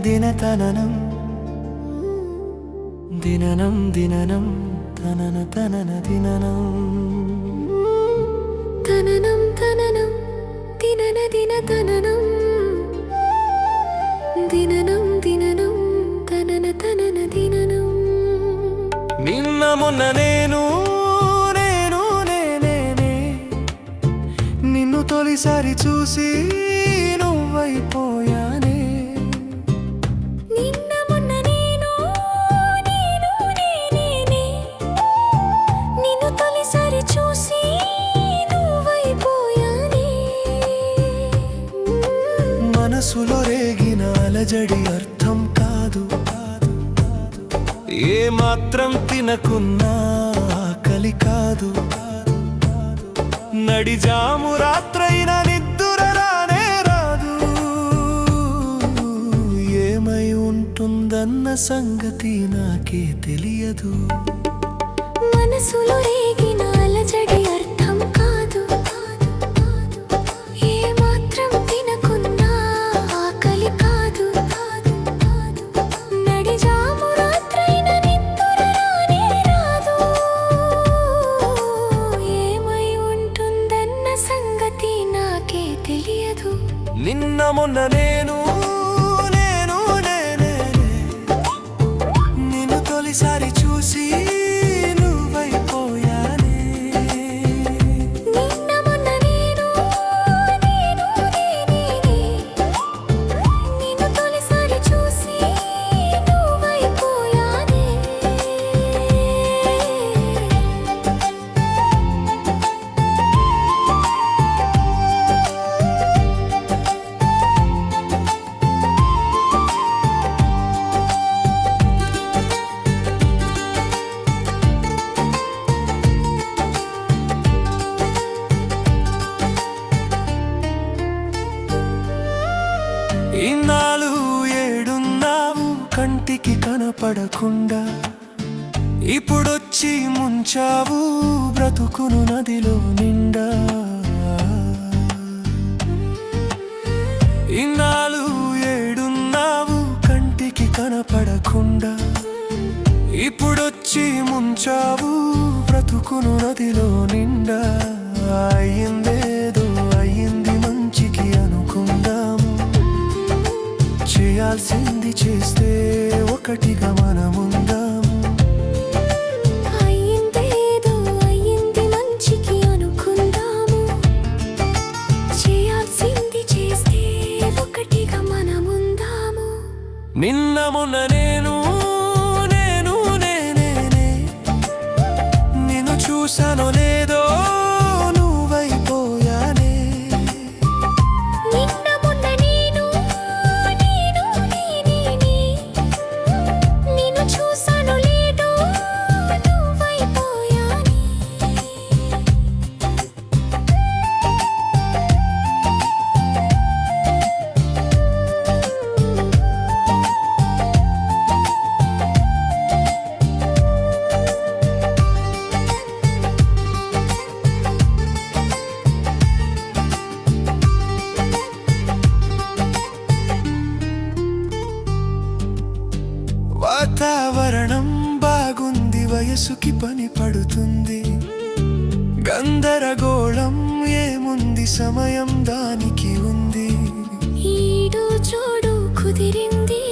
దిన తననం దిననం దిననం తనన తనన దిననం తననం తననం దినన దిన తననం దిననం దిననం తనన తనన దిననం. నిన్న మొన్న నేను నేను నేనే నిన్ను తొలిసారి చూసి నువ్వైపోయానే. నిన్న మొన్న నేను నేను నేనే నిన్ను తొలిసారి చూసి నువ్వైపోయానే. మనసులో రేగిన అలజడి అర్థం కాదు, ఏ మాత్రం తినకున్నా ఆకలి కాదు. నడిజాము రాత్రైన నిద్దుర రానే రాదు. ఏమై ఉంటుందన్న సంగతి నాకే తెలియదు. మనసులో రేగిన అలజడి అర్థం కాదు, ఏ మాత్రం తినకున్నా ఆకలి కాదు. నడిజాము రాత్రైన నిద్దుర రానే రాదు. ఏమై ఉంటుందన్న సంగతి నాకే తెలియదు. నిన్న మొన్న నేను నేను నేనే నిన్ను తొలిసారి చూసి నువ్వైపోయానే. నిన్న మొన్న నేను నేను నేనే నిన్ను తొలిసారి చూసి నువ్వైపోయానే. ఇన్నాళ్ళు ఏడున్నావు కంటికి కనపడకుండా, ఇప్పుడొచ్చి ముంచావు బ్రతుకును నదిలో నిండా. ఇన్నాళ్ళు ఏడున్నావు కంటికి కనపడకుండా, ఇప్పుడొచ్చి ముంచావు బ్రతుకును నదిలో నిండా. అయ్యిందేదో అయ్యింది మంచికి అనుకుందాము, చేయాల్సింది చేస్తే ఒకటిగా మనముందాము. అయ్యిందేదో అయ్యింది మంచికి అనుకుందాము, చేయాల్సింది చేస్తే ఒకటిగా మనముందాము. నిన్న మొన్న నేను నేను నేనే నిన్ను చూసానో లేదో నువ్వైపోయానే. నిన్న మొన్న నేను నేను నేనే నిన్ను చూసానో లేదో నువ్వైపోయానే. వాతావరణం బాగుంది, వయసుకి పని పడుతుంది. గందరగోళం ఏముంది, సమయం దానికి ఉంది. ఈడు చూడు కుదిరింది,